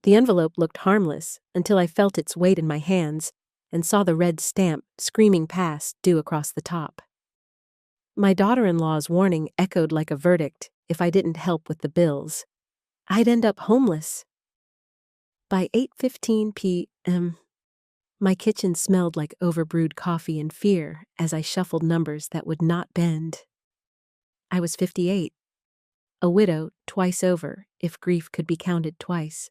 The envelope looked harmless until I felt its weight in my hands and saw the red stamp screaming past due across the top. My daughter-in-law's warning echoed like a verdict if I didn't help with the bills. I'd end up homeless. By 8:15 p.m., my kitchen smelled like overbrewed coffee and fear as I shuffled numbers that would not bend. I was 58, a widow twice over if grief could be counted twice.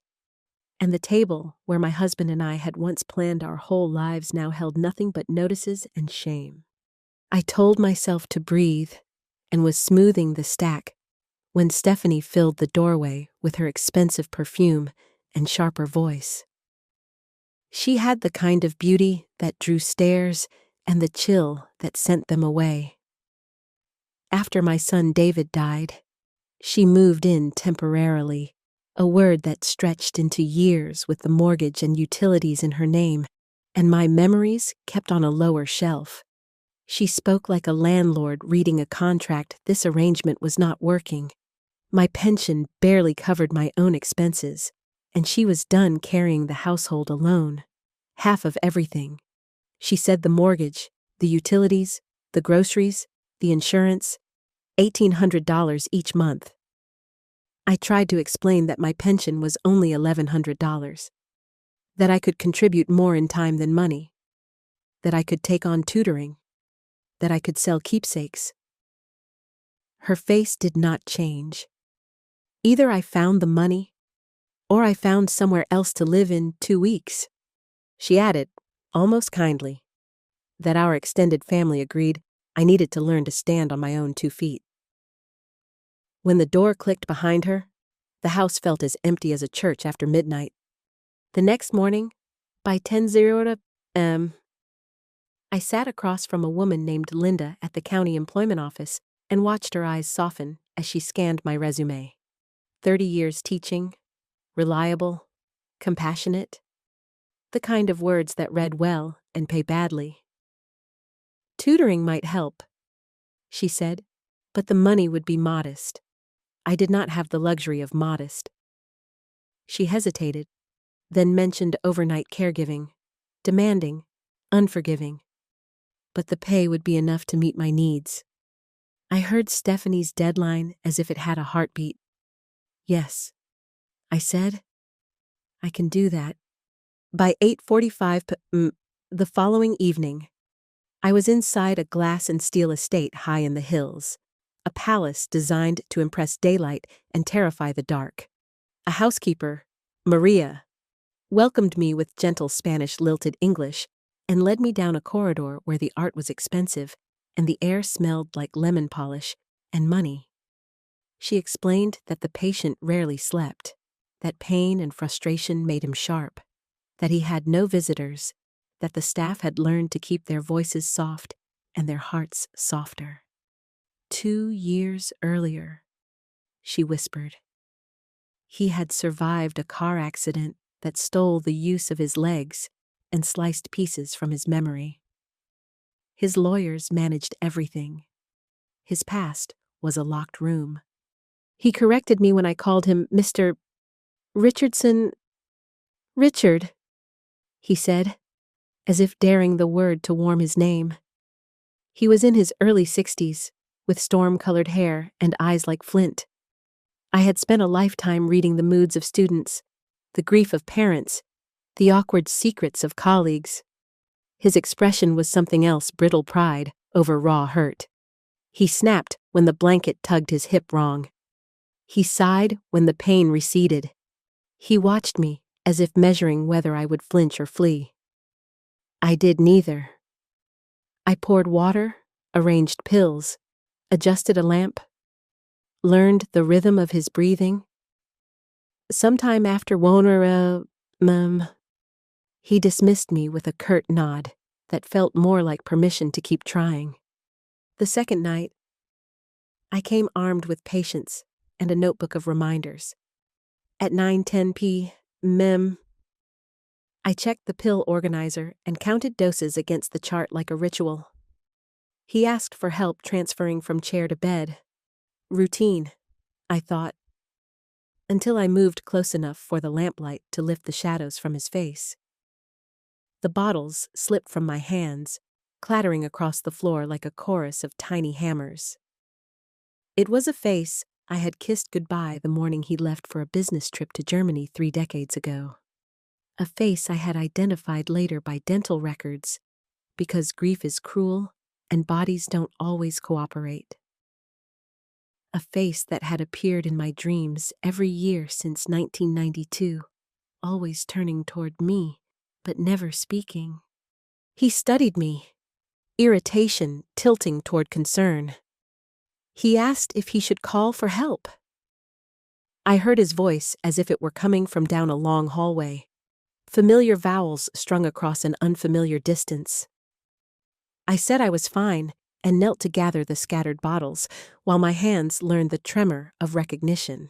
And the table where my husband and I had once planned our whole lives now held nothing but notices and shame. I told myself to breathe and was smoothing the stack when Stephanie filled the doorway with her expensive perfume and sharper voice. She had the kind of beauty that drew stares and the chill that sent them away. After my son David died, she moved in temporarily, a word that stretched into years with the mortgage and utilities in her name, and my memories kept on a lower shelf. She spoke like a landlord reading a contract. This arrangement was not working. My pension barely covered my own expenses, and she was done carrying the household alone. Half of everything. She said the mortgage, the utilities, the groceries, the insurance, $1,800 each month. I tried to explain that my pension was only $1,100, that I could contribute more in time than money, that I could take on tutoring, that I could sell keepsakes. Her face did not change. Either I found the money, or I found somewhere else to live in 2 weeks. She added, almost kindly, that our extended family agreed I needed to learn to stand on my own 2 feet. When the door clicked behind her, the house felt as empty as a church after midnight. The next morning, by 10:00 a.m., I sat across from a woman named Linda at the county employment office and watched her eyes soften as she scanned my resume. 30 years teaching, reliable, compassionate, the kind of words that read well and pay badly. Tutoring might help, she said, but the money would be modest. I did not have the luxury of modest. She hesitated, then mentioned overnight caregiving, demanding, unforgiving. But the pay would be enough to meet my needs. I heard Stephanie's deadline as if it had a heartbeat. Yes, I said, I can do that. By 8:45 p.m. the following evening, I was inside a glass and steel estate high in the hills, a palace designed to impress daylight and terrify the dark. A housekeeper, Maria, welcomed me with gentle Spanish lilted English and led me down a corridor where the art was expensive and the air smelled like lemon polish and money. She explained that the patient rarely slept, that pain and frustration made him sharp, that he had no visitors, that the staff had learned to keep their voices soft and their hearts softer. 2 years earlier, she whispered, he had survived a car accident that stole the use of his legs and sliced pieces from his memory. His lawyers managed everything. His past was a locked room. He corrected me when I called him Mr. Richardson. Richard, he said, as if daring the word to warm his name. He was in his early 60s, with storm-colored hair and eyes like flint. I had spent a lifetime reading the moods of students, the grief of parents, the awkward secrets of colleagues. His expression was something else, brittle pride over raw hurt. He snapped when the blanket tugged his hip wrong. He sighed when the pain receded. He watched me as if measuring whether I would flinch or flee. I did neither. I poured water, arranged pills, adjusted a lamp, learned the rhythm of his breathing. Sometime after he dismissed me with a curt nod that felt more like permission to keep trying. The second night, I came armed with patience and a notebook of reminders. At 9:10 p.m., I checked the pill organizer and counted doses against the chart like a ritual. He asked for help transferring from chair to bed. Routine, I thought. until I moved close enough for the lamplight to lift the shadows from his face. The bottles slipped from my hands, clattering across the floor like a chorus of tiny hammers. It was a face I had kissed goodbye the morning he left for a business trip to Germany 3 decades ago. A face I had identified later by dental records, because grief is cruel and bodies don't always cooperate. A face that had appeared in my dreams every year since 1992, always turning toward me, but never speaking. He studied me, irritation tilting toward concern. He asked if he should call for help. I heard his voice as if it were coming from down a long hallway, familiar vowels strung across an unfamiliar distance. I said I was fine and knelt to gather the scattered bottles, while my hands learned the tremor of recognition.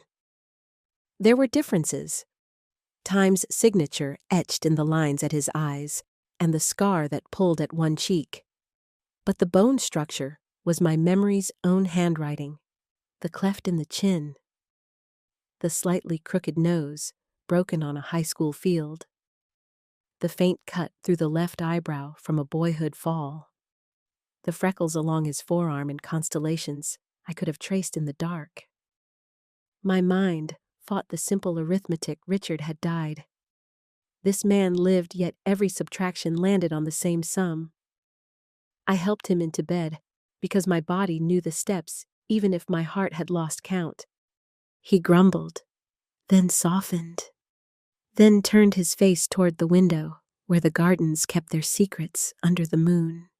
There were differences. Time's signature etched in the lines at his eyes, and the scar that pulled at one cheek. But the bone structure was my memory's own handwriting, the cleft in the chin, the slightly crooked nose, broken on a high school field, the faint cut through the left eyebrow from a boyhood fall, the freckles along his forearm in constellations I could have traced in the dark. My mind fought the simple arithmetic Richard had died. This man lived, yet every subtraction landed on the same sum. I helped him into bed, because my body knew the steps even if my heart had lost count. He grumbled, then softened, then turned his face toward the window, where the gardens kept their secrets under the moon.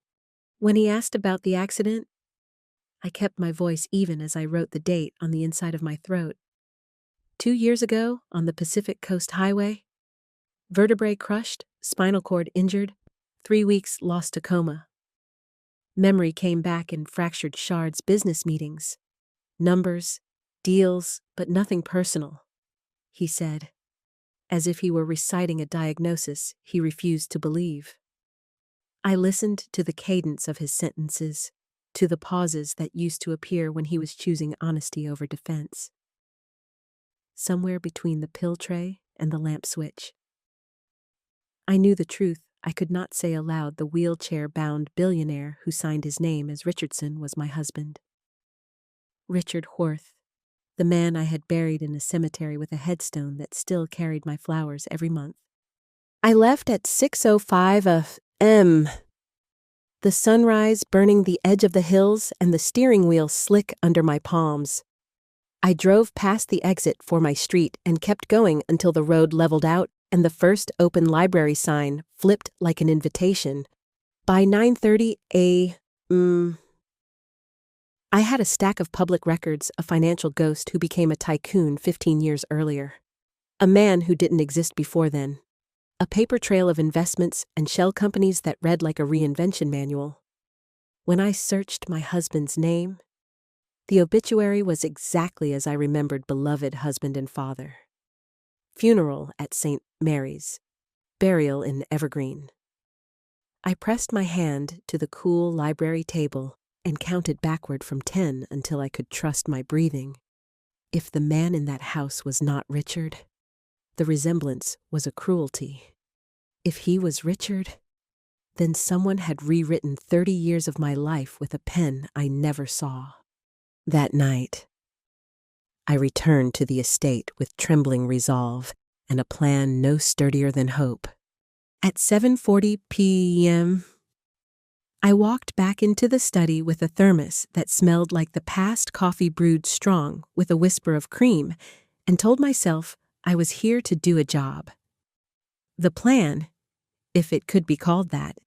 When he asked about the accident, I kept my voice even as I wrote the date on the inside of my throat. 2 years ago, on the Pacific Coast Highway, vertebrae crushed, spinal cord injured, 3 weeks lost to coma. Memory came back in fractured shards, business meetings. Numbers, deals, but nothing personal, he said, as if he were reciting a diagnosis he refused to believe. I listened to the cadence of his sentences, to the pauses that used to appear when he was choosing honesty over defense. Somewhere between the pill tray and the lamp switch. I knew the truth I could not say aloud. The wheelchair-bound billionaire who signed his name as Richardson was my husband. Richard Worth, the man I had buried in a cemetery with a headstone that still carried my flowers every month. I left at 6:05 a.m. The sunrise burning the edge of the hills and the steering wheel slick under my palms. I drove past the exit for my street and kept going until the road leveled out and the first open library sign flipped like an invitation. By 9:30 a.m., I had a stack of public records, a financial ghost who became a tycoon 15 years earlier, a man who didn't exist before then, a paper trail of investments and shell companies that read like a reinvention manual. When I searched my husband's name, the obituary was exactly as I remembered beloved husband and father. Funeral at St. Mary's, burial in Evergreen. I pressed my hand to the cool library table and counted backward from 10 until I could trust my breathing. If the man in that house was not Richard, the resemblance was a cruelty. If he was Richard, then someone had rewritten 30 years of my life with a pen I never saw. That night, I returned to the estate with trembling resolve and a plan no sturdier than hope. At 7:40 p.m., I walked back into the study with a thermos that smelled like the past coffee brewed strong with a whisper of cream and told myself I was here to do a job. The plan, if it could be called that,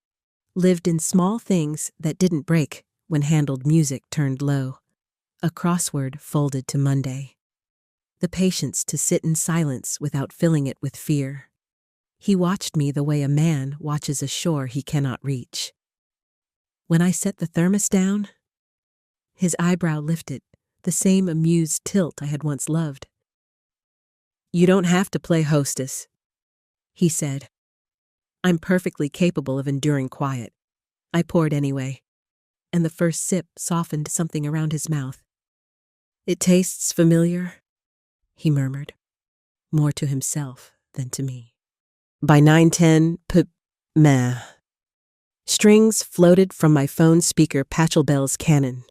lived in small things that didn't break when handled music turned low. A crossword folded to Monday. The patience to sit in silence without filling it with fear. He watched me the way a man watches a shore he cannot reach. When I set the thermos down, his eyebrow lifted, the same amused tilt I had once loved. "You don't have to play hostess," he said. "I'm perfectly capable of enduring quiet." I poured anyway, and the first sip softened something around his mouth. "It tastes familiar," he murmured. more to himself than to me. By 9:10 meh. Strings floated from my phone speaker Pachelbel's canon,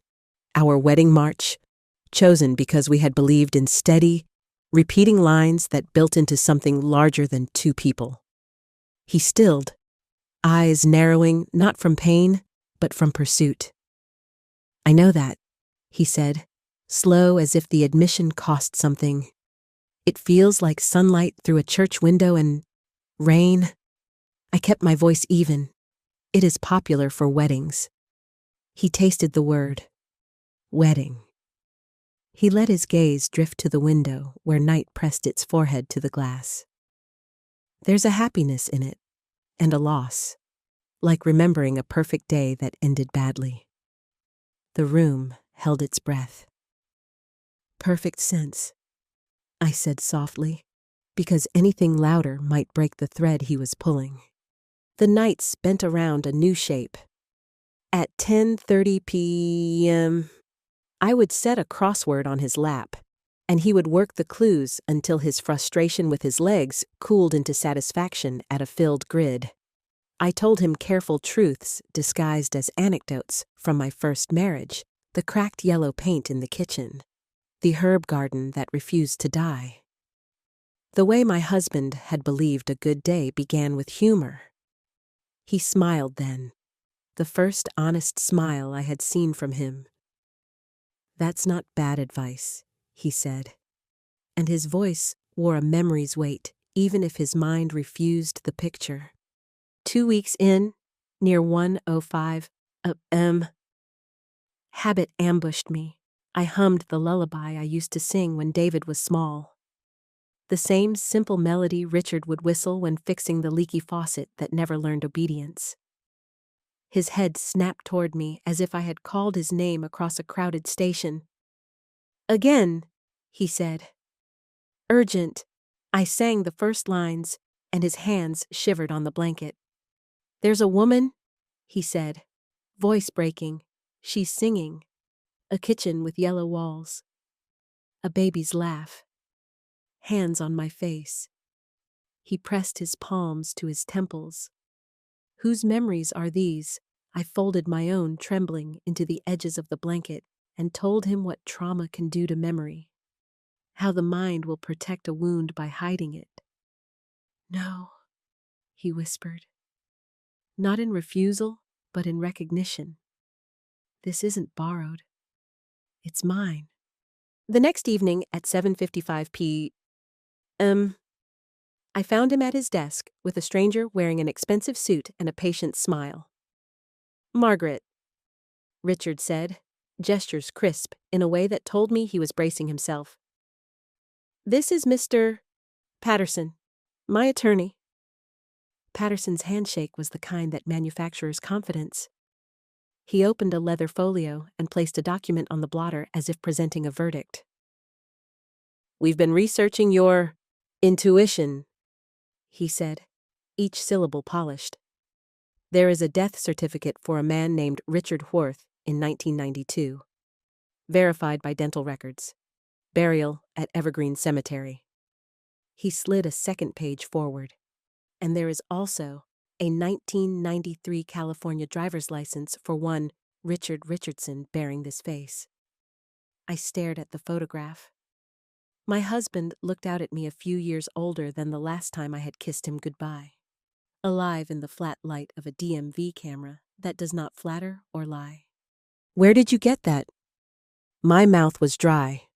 our wedding march, chosen because we had believed in steady, repeating lines that built into something larger than two people. He stilled, eyes narrowing not from pain, but from pursuit. "I know that," he said, slow as if the admission cost something. "It feels like sunlight through a church window and rain." I kept my voice even. "It is popular for weddings." He tasted the word. Wedding. He let his gaze drift to the window where night pressed its forehead to the glass. "There's a happiness in it, and a loss, like remembering a perfect day that ended badly." The room held its breath. "Perfect sense," I said softly, because anything louder might break the thread he was pulling. The nights bent around a new shape. At 10:30 p.m., I would set a crossword on his lap, and he would work the clues until his frustration with his legs cooled into satisfaction at a filled grid. I told him careful truths disguised as anecdotes from my first marriage, the cracked yellow paint in the kitchen, the herb garden that refused to die. The way my husband had believed a good day began with humor. He smiled then, the first honest smile I had seen from him. "That's not bad advice," he said, and his voice wore a memory's weight, even if his mind refused the picture. 2 weeks in, near 1:05 a.m., habit ambushed me. I hummed the lullaby I used to sing when David was small. The same simple melody Richard would whistle when fixing the leaky faucet that never learned obedience. His head snapped toward me as if I had called his name across a crowded station. "Again," he said. "Urgent." I sang the first lines, and his hands shivered on the blanket. "There's a woman," he said, voice breaking. "She's singing. A kitchen with yellow walls. A baby's laugh. Hands on my face." He pressed his palms to his temples. "Whose memories are these?" I folded my own, trembling, into the edges of the blanket and told him what trauma can do to memory. How the mind will protect a wound by hiding it. "No," he whispered. "Not in refusal, but in recognition. This isn't borrowed. It's mine." The next evening at 7:55 p.m., I found him at his desk with a stranger wearing an expensive suit and a patient smile. "Margaret," Richard said, gestures crisp in a way that told me he was bracing himself. "This is Mr. Patterson, my attorney." Patterson's handshake was the kind that manufactures confidence. He opened a leather folio and placed a document on the blotter as if presenting a verdict. "We've been researching your intuition," he said, each syllable polished. "There is a death certificate for a man named Richard Worth in 1992. Verified by dental records. Burial at Evergreen Cemetery." He slid a second page forward. "And there is also a 1993 California driver's license for one Richard Richardson bearing this face." I stared at the photograph. My husband looked out at me a few years older than the last time I had kissed him goodbye. Alive in the flat light of a DMV camera that does not flatter or lie. "Where did you get that?" My mouth was dry.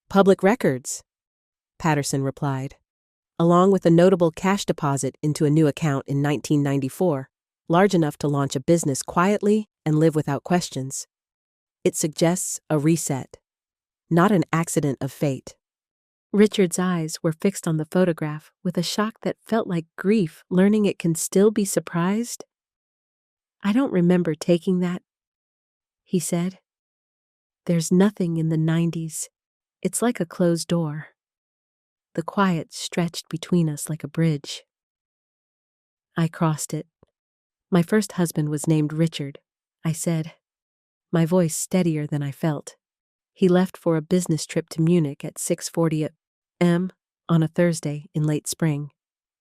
"Public records," Patterson replied, along with a notable cash deposit into a new account in 1994, large enough to launch a business quietly and live without questions. "It suggests a reset, not an accident of fate." Richard's eyes were fixed on the photograph with a shock that felt like grief, learning it can still be surprised. "I don't remember taking that," he said. "There's nothing in the 90s. It's like a closed door. The quiet stretched between us like a bridge." I crossed it. "My first husband was named Richard," I said, my voice steadier than I felt. "He left for a business trip to Munich at 6:40 a.m. On a Thursday in late spring,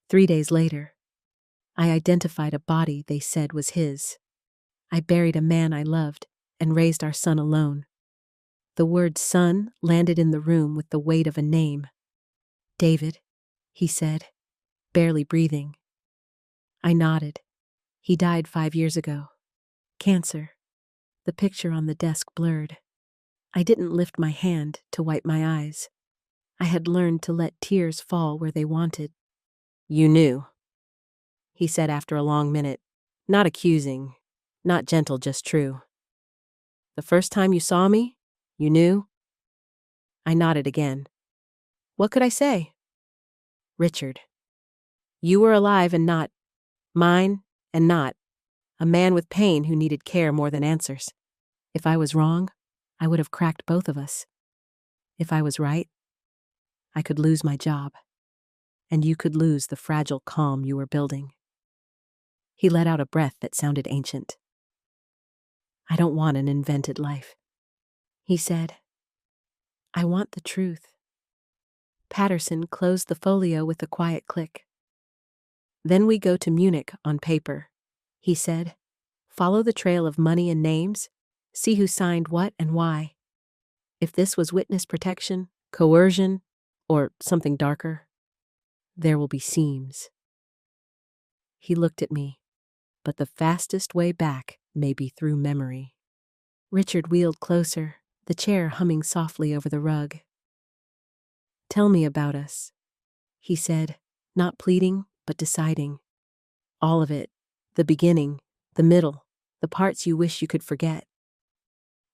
3 days later, I identified a body they said was his. I buried a man I loved and raised our son alone. The word son landed in the room with the weight of a name. David, he said, barely breathing. I nodded. He died 5 years ago. Cancer. The picture on the desk blurred. I didn't lift my hand to wipe my eyes. I had learned to let tears fall where they wanted. You knew, he said after a long minute. Not accusing, not gentle, just true. The first time you saw me, you knew? I nodded again. What could I say? Richard. You were alive and not, mine and not, a man with pain who needed care more than answers. If I was wrong, I would have cracked both of us. If I was right, I could lose my job, and you could lose the fragile calm you were building. He let out a breath that sounded ancient. I don't want an invented life, he said. I want the truth. Patterson closed the folio with a quiet click. Then we go to Munich on paper, he said. Follow the trail of money and names, see who signed what and why. If this was witness protection, coercion, or something darker, there will be seams. He looked at me, but the fastest way back may be through memory. Richard wheeled closer, the chair humming softly over the rug. Tell me about us, he said, not pleading, but deciding. All of it, the beginning, the middle, the parts you wish you could forget.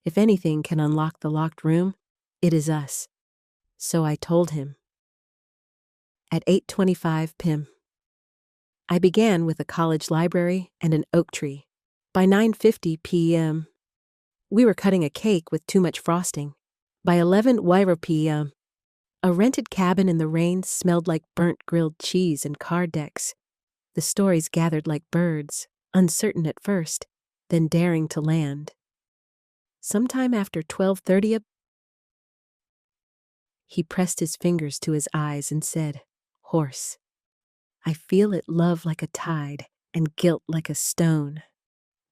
If anything can unlock the locked room, it is us. So I told him. At 8:25 p.m. I began with a college library and an oak tree. By 9:50 p.m., we were cutting a cake with too much frosting. By 11:00 p.m., a rented cabin in the rain smelled like burnt grilled cheese and card decks. The stories gathered like birds, uncertain at first, then daring to land. Sometime after 12:30, he pressed his fingers to his eyes and said, Horse. I feel it love like a tide and guilt like a stone.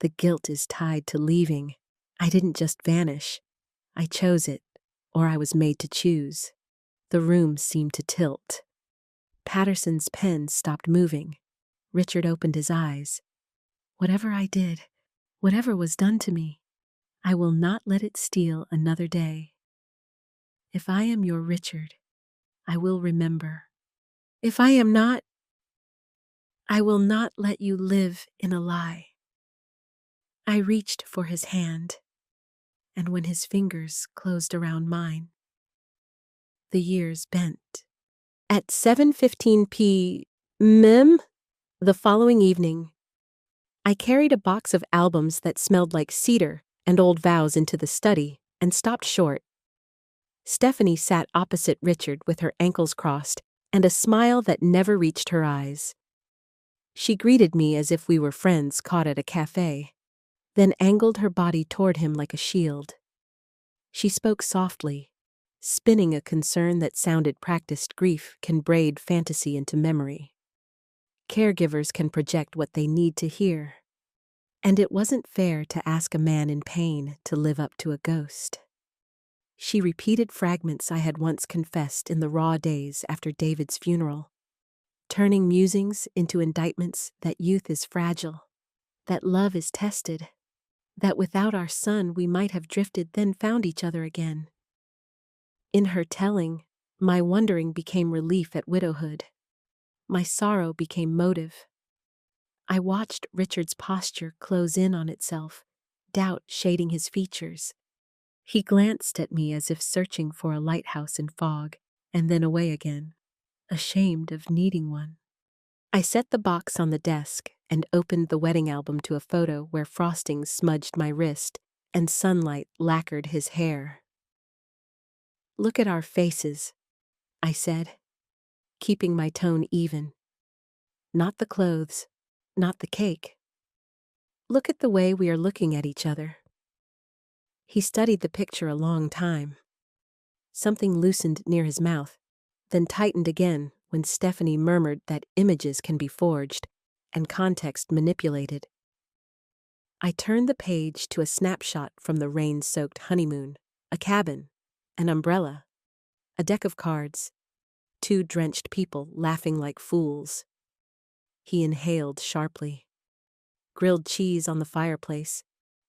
The guilt is tied to leaving. I didn't just vanish. I chose it, or I was made to choose. The room seemed to tilt. Patterson's pen stopped moving. Richard opened his eyes. Whatever I did, whatever was done to me, I will not let it steal another day. If I am your Richard, I will remember. If I am not, I will not let you live in a lie. I reached for his hand, and when his fingers closed around mine, the years bent. At 7:15 p.m. the following evening, I carried a box of albums that smelled like cedar and old vows into the study and stopped short. Stephanie sat opposite Richard with her ankles crossed and a smile that never reached her eyes. She greeted me as if we were friends caught at a cafe, then angled her body toward him like a shield. She spoke softly, spinning a concern that sounded practiced. Grief can braid fantasy into memory. Caregivers can project what they need to hear. And it wasn't fair to ask a man in pain to live up to a ghost. She repeated fragments I had once confessed in the raw days after David's funeral, turning musings into indictments that youth is fragile, that love is tested, that without our son we might have drifted then found each other again. In her telling, my wondering became relief at widowhood. My sorrow became motive. I watched Richard's posture close in on itself, doubt shading his features. He glanced at me as if searching for a lighthouse in fog, and then away again, ashamed of needing one. I set the box on the desk and opened the wedding album to a photo where frosting smudged my wrist and sunlight lacquered his hair. Look at our faces, I said, keeping my tone even. Not the clothes, not the cake. Look at the way we are looking at each other. He studied the picture a long time. Something loosened near his mouth, then tightened again when Stephanie murmured that images can be forged and context manipulated. I turned the page to a snapshot from the rain-soaked honeymoon, a cabin, an umbrella, a deck of cards, 2 drenched people laughing like fools. He inhaled sharply. "Grilled cheese on the fireplace,"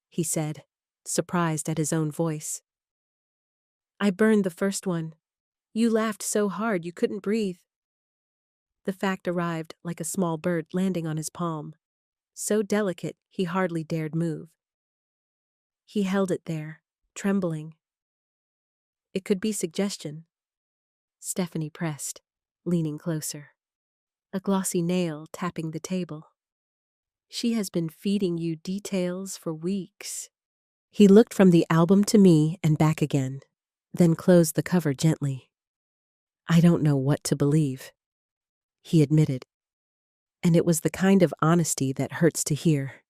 he said, surprised at his own voice. "I burned the first one. You laughed so hard you couldn't breathe." The fact arrived like a small bird landing on his palm, so delicate he hardly dared move. He held it there, trembling. "It could be suggestion." Stephanie pressed, leaning closer. A glossy nail tapping the table. "She has been feeding you details for weeks." He looked from the album to me and back again, then closed the cover gently. "I don't know what to believe," he admitted. And it was the kind of honesty that hurts to hear.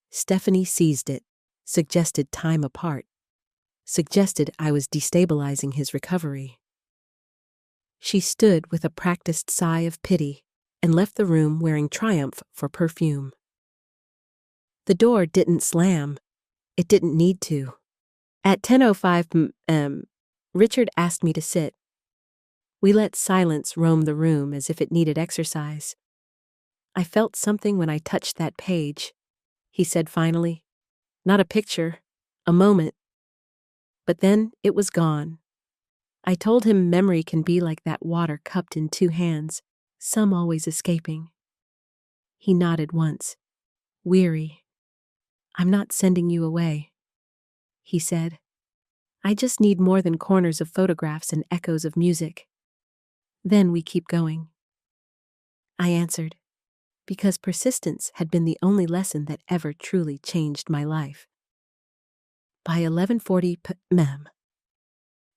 Stephanie seized it, suggested time apart, suggested I was destabilizing his recovery. She stood with a practiced sigh of pity and left the room wearing triumph for perfume. The door didn't slam. It didn't need to. At 10:05 p.m., Richard asked me to sit. We let silence roam the room as if it needed exercise. "I felt something when I touched that page," he said finally. "Not a picture, a moment." But then it was gone. I told him memory can be like that water cupped in 2 hands, some always escaping. He nodded once, weary. "I'm not sending you away," he said. "I just need more than corners of photographs and echoes of music. Then we keep going." I answered, because persistence had been the only lesson that ever truly changed my life. By 11:40 p.m.,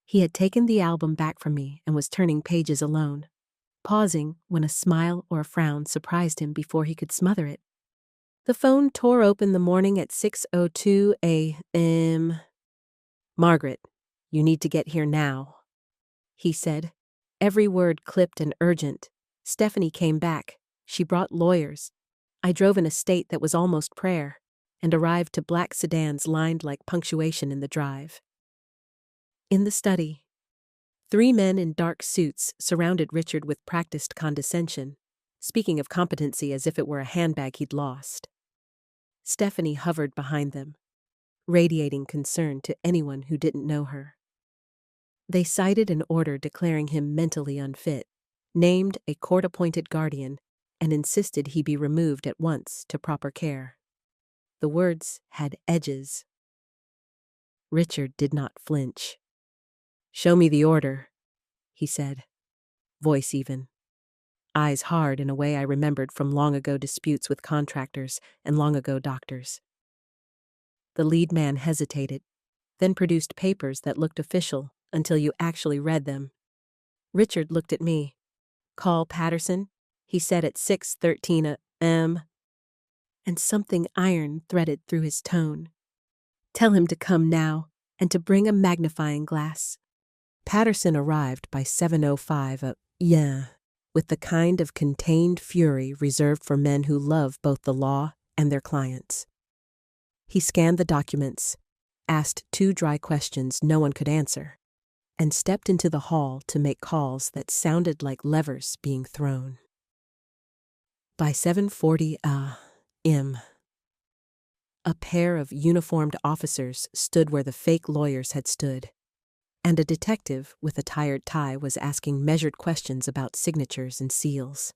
he had taken the album back from me and was turning pages alone, pausing when a smile or a frown surprised him before he could smother it. The phone tore open the morning at 6:02 a.m. "Margaret, you need to get here now," he said, every word clipped and urgent. Stephanie came back. She brought lawyers. I drove in a state that was almost prayer, and arrived to black sedans lined like punctuation in the drive. In the study, 3 men in dark suits surrounded Richard with practiced condescension, speaking of competency as if it were a handbag he'd lost. Stephanie hovered behind them, radiating concern to anyone who didn't know her. They cited an order declaring him mentally unfit, named a court-appointed guardian, and insisted he be removed at once to proper care. The words had edges. Richard did not flinch. "Show me the order," he said, voice even, eyes hard in a way I remembered from long-ago disputes with contractors and long-ago doctors. The lead man hesitated, then produced papers that looked official until you actually read them. Richard looked at me. "Call Patterson," he said at 6:13 a.m., and something iron threaded through his tone. "Tell him to come now and to bring a magnifying glass." Patterson arrived by 7:05 a.m. with the kind of contained fury reserved for men who love both the law and their clients. He scanned the documents, asked 2 dry questions no one could answer, and stepped into the hall to make calls that sounded like levers being thrown. By 7:40 a.m., a pair of uniformed officers stood where the fake lawyers had stood, and a detective with a tired tie was asking measured questions about signatures and seals.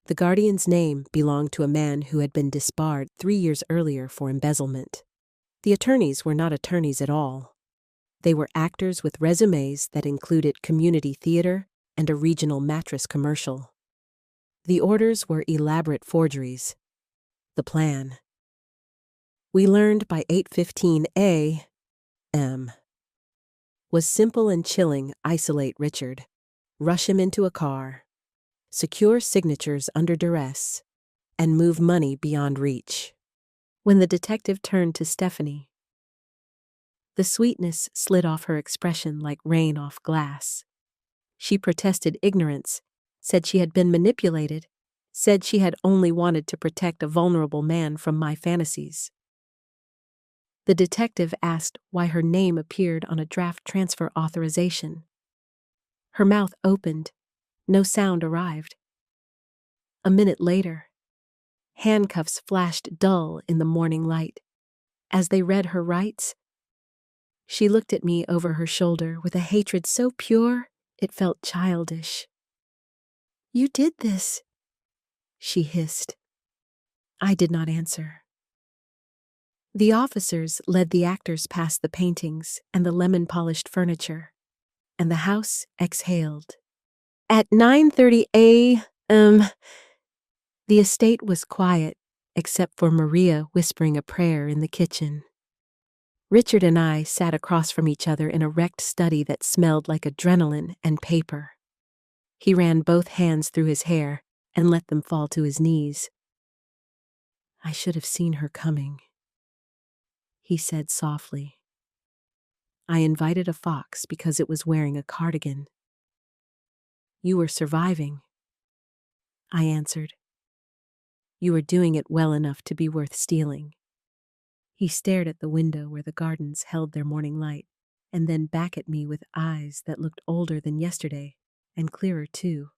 The guardian's name belonged to a man who had been disbarred 3 years earlier for embezzlement. The attorneys were not attorneys at all. They were actors with resumes that included community theater and a regional mattress commercial. The orders were elaborate forgeries. The plan, we learned by 8:15 a.m., was simple and chilling. Isolate Richard, rush him into a car, secure signatures under duress, and move money beyond reach. When the detective turned to Stephanie, the sweetness slid off her expression like rain off glass. She protested ignorance, said she had been manipulated, said she had only wanted to protect a vulnerable man from my fantasies. The detective asked why her name appeared on a draft transfer authorization. Her mouth opened. No sound arrived. A minute later, handcuffs flashed dull in the morning light. As they read her rights, she looked at me over her shoulder with a hatred so pure it felt childish. "You did this," she hissed. I did not answer. The officers led the actors past the paintings and the lemon-polished furniture, and the house exhaled. At 9:30 a.m., the estate was quiet, except for Maria whispering a prayer in the kitchen. Richard and I sat across from each other in a wrecked study that smelled like adrenaline and paper. He ran both hands through his hair and let them fall to his knees. "I should have seen her coming," he said softly. "I invited a fox because it was wearing a cardigan." "You were surviving," I answered. "You were doing it well enough to be worth stealing." He stared at the window where the gardens held their morning light, and then back at me with eyes that looked older than yesterday, and clearer too.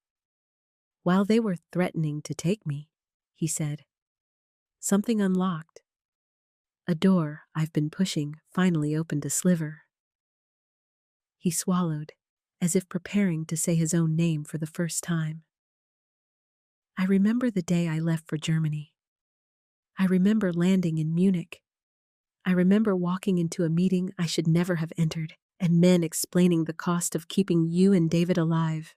"While they were threatening to take me," he said, "something unlocked. A door I've been pushing finally opened a sliver." He swallowed, as if preparing to say his own name for the first time. I remember the day I left for Germany. I remember landing in Munich. I remember walking into a meeting I should never have entered, and men explaining the cost of keeping you and David alive.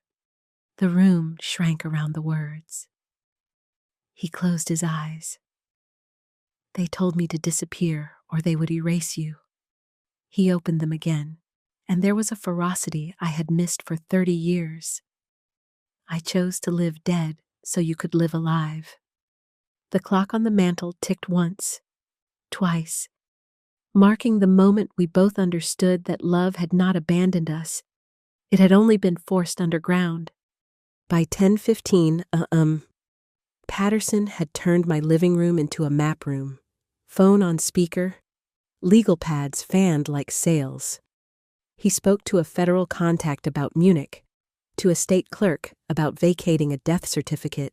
The room shrank around the words. He closed his eyes. "They told me to disappear or they would erase you." He opened them again, and there was a ferocity I had missed for 30 years. "I chose to live dead so you could live alive." The clock on the mantel ticked once, twice, marking the moment we both understood that love had not abandoned us. It had only been forced underground. By 10:15, Patterson had turned my living room into a map room. Phone on speaker, legal pads fanned like sails. He spoke to a federal contact about Munich, to a state clerk about vacating a death certificate,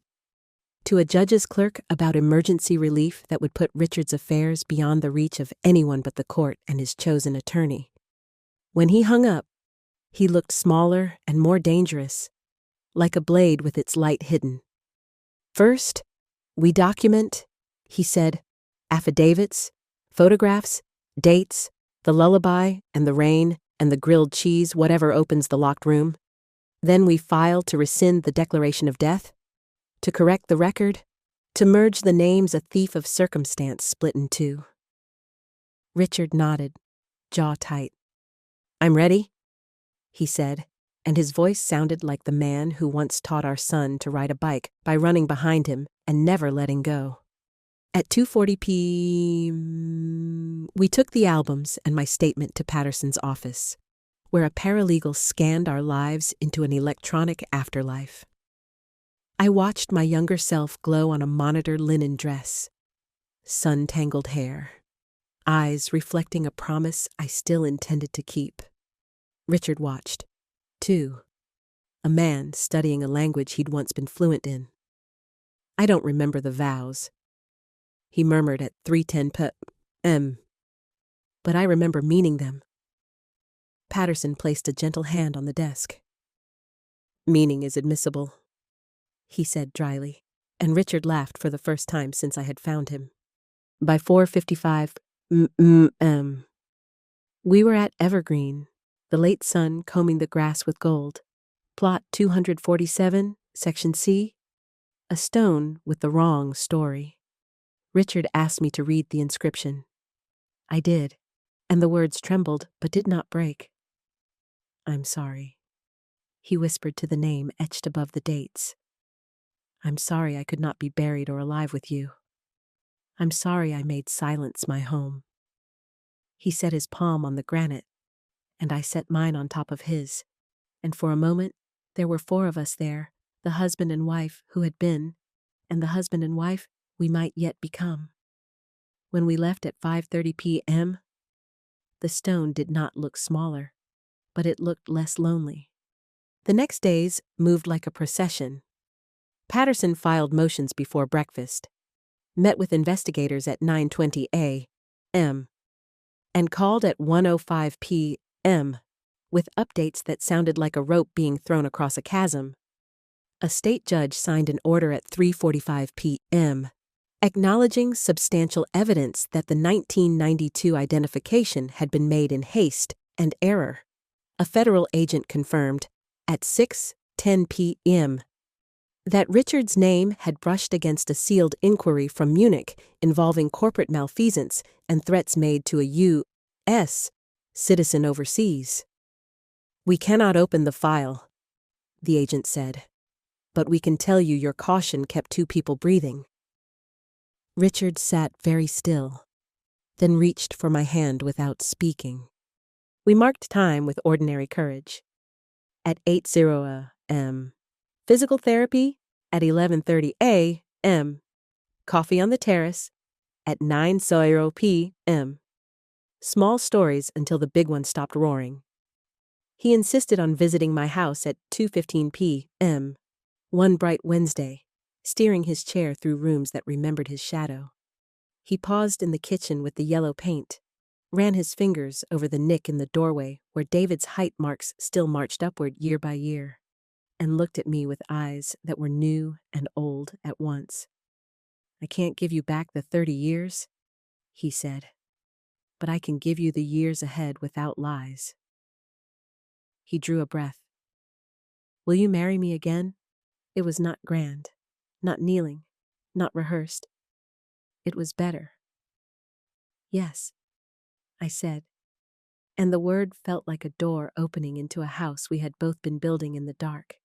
to a judge's clerk about emergency relief that would put Richard's affairs beyond the reach of anyone but the court and his chosen attorney. When he hung up, he looked smaller and more dangerous, like a blade with its light hidden. "First, we document," he said, "affidavits, photographs, dates, the lullaby and the rain and the grilled cheese, whatever opens the locked room. Then we file to rescind the declaration of death, to correct the record, to merge the names a thief of circumstance split in two." Richard nodded, jaw tight. "I'm ready," he said, and his voice sounded like the man who once taught our son to ride a bike by running behind him and never letting go. At 2:40 p.m., we took the albums and my statement to Patterson's office, where a paralegal scanned our lives into an electronic afterlife. I watched my younger self glow on a monitored linen dress, sun-tangled hair, eyes reflecting a promise I still intended to keep. Richard watched, too, a man studying a language he'd once been fluent in. "I don't remember the vows," he murmured at 3:10 p.m., "but I remember meaning them." Patterson placed a gentle hand on the desk. "Meaning is admissible," he said dryly, and Richard laughed for the first time since I had found him. By 4:55 m.m., we were at Evergreen, the late sun combing the grass with gold. Plot 247, Section C, a stone with the wrong story. Richard asked me to read the inscription. I did, and the words trembled but did not break. "I'm sorry," he whispered to the name etched above the dates. "I'm sorry I could not be buried or alive with you. I'm sorry I made silence my home." He set his palm on the granite, and I set mine on top of his, and for a moment There were 4 of us there, the husband and wife who had been, and the husband and wife we might yet become. When we left at 5:30 p.m., the stone did not look smaller, but it looked less lonely. The next days moved like a procession. Patterson filed motions before breakfast, met with investigators at 9:20 a.m., and called at 1:05 p.m. with updates that sounded like a rope being thrown across a chasm. A state judge signed an order at 3:45 p.m., acknowledging substantial evidence that the 1992 identification had been made in haste and error. A federal agent confirmed, at 6:10 p.m., that Richard's name had brushed against a sealed inquiry from Munich involving corporate malfeasance and threats made to a U.S. citizen overseas. "We cannot open the file," the agent said, "but we can tell you your caution kept 2 people breathing." Richard sat very still, then reached for my hand without speaking. We marked time with ordinary courage. At 8:00 a.m., physical therapy at 11:30 a.m., coffee on the terrace at 9:00 p.m. Small stories until the big one stopped roaring. He insisted on visiting my house at 2:15 p.m. one bright Wednesday, steering his chair through rooms that remembered his shadow. He paused in the kitchen with the yellow paint, ran his fingers over the nick in the doorway where David's height marks still marched upward year by year, and looked at me with eyes that were new and old at once. "I can't give you back the 30 years, he said, "but I can give you the years ahead without lies." He drew a breath. "Will you marry me again?" It was not grand, not kneeling, not rehearsed. It was better. "Yes," I said, and the word felt like a door opening into a house we had both been building in the dark.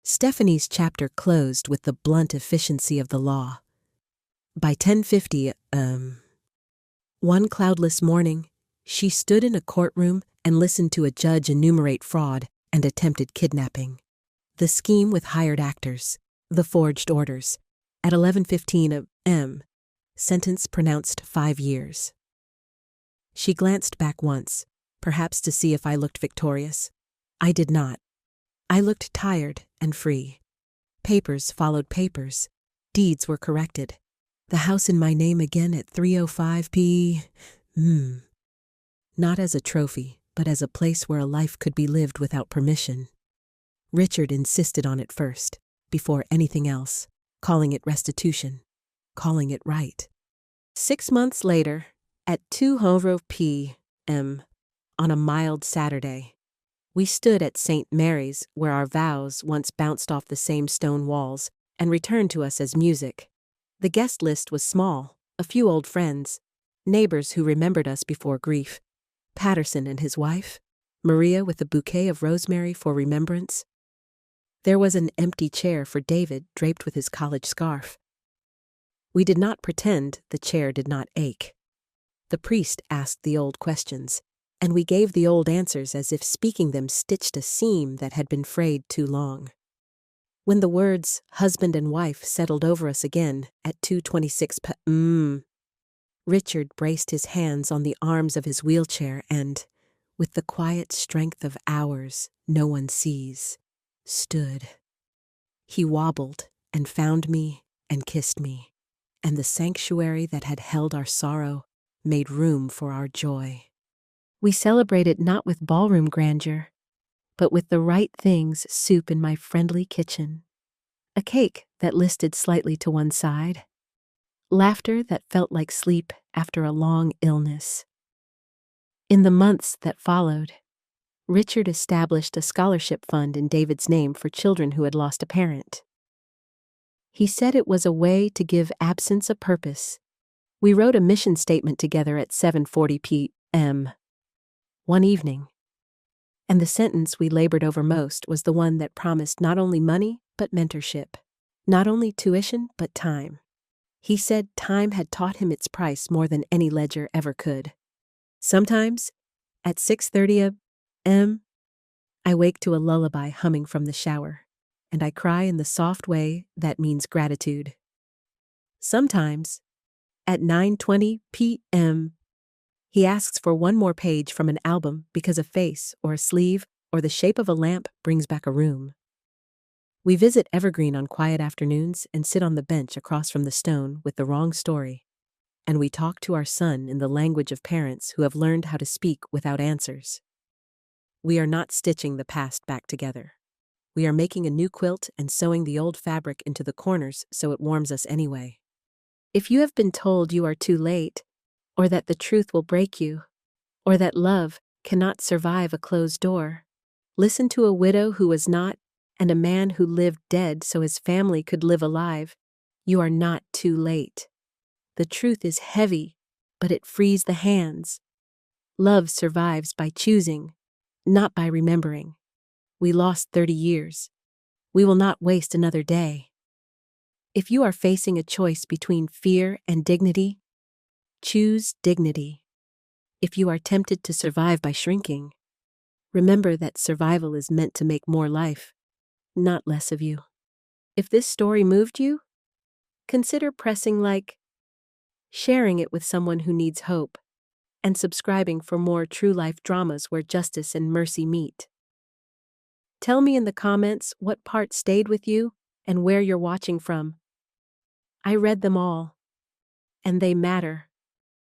Stephanie's chapter closed with the blunt efficiency of the law. By 10:50, one cloudless morning, she stood in a courtroom and listened to a judge enumerate fraud and attempted kidnapping, the scheme with hired actors, the forged orders. At 11:15 a.m., sentence pronounced 5 years. She glanced back once, perhaps to see if I looked victorious. I did not. I looked tired and free. Papers followed papers. Deeds were corrected. The house in my name again at 3:05 p.m. Not as a trophy, but as a place where a life could be lived without permission. Richard insisted on it first, before anything else, calling it restitution, calling it right. 6 months later, at 2:00 p.m., on a mild Saturday, we stood at St. Mary's where our vows once bounced off the same stone walls and returned to us as music. The guest list was small, a few old friends, neighbors who remembered us before grief, Patterson and his wife, Maria with a bouquet of rosemary for remembrance. There was an empty chair for David draped with his college scarf. We did not pretend the chair did not ache. The priest asked the old questions, and we gave the old answers as if speaking them stitched a seam that had been frayed too long. When the words husband and wife settled over us again at 2:26 p.m., Richard braced his hands on the arms of his wheelchair and, with the quiet strength of hours no one sees, stood. He wobbled and found me and kissed me, and the sanctuary that had held our sorrow made room for our joy. We celebrated not with ballroom grandeur, but with the right things soup in my friendly kitchen, a cake that listed slightly to one side, laughter that felt like sleep after a long illness. In the months that followed, Richard established a scholarship fund in David's name for children who had lost a parent. He said it was a way to give absence a purpose. We wrote a mission statement together at 7:40 p.m. one evening, and the sentence we labored over most was the one that promised not only money but mentorship, not only tuition but time. He said time had taught him its price more than any ledger ever could. Sometimes, at 6:30 a.m., I wake to a lullaby humming from the shower, and I cry in the soft way that means gratitude. Sometimes, at 9:20 p.m., he asks for one more page from an album because a face or a sleeve or the shape of a lamp brings back a room. We visit Evergreen on quiet afternoons and sit on the bench across from the stone with the wrong story, and we talk to our son in the language of parents who have learned how to speak without answers. We are not stitching the past back together. We are making a new quilt and sewing the old fabric into the corners so it warms us anyway. If you have been told you are too late, or that the truth will break you, or that love cannot survive a closed door, listen to a widow who was not, and a man who lived dead so his family could live alive. You are not too late. The truth is heavy, but it frees the hands. Love survives by choosing, not by remembering. We lost 30 years. We will not waste another day. If you are facing a choice between fear and dignity, choose dignity. If you are tempted to survive by shrinking, remember that survival is meant to make more life, not less of you. If this story moved you, consider pressing like, sharing it with someone who needs hope, and subscribing for more true life dramas where justice and mercy meet. Tell me in the comments what part stayed with you and where you're watching from. I read them all, and they matter.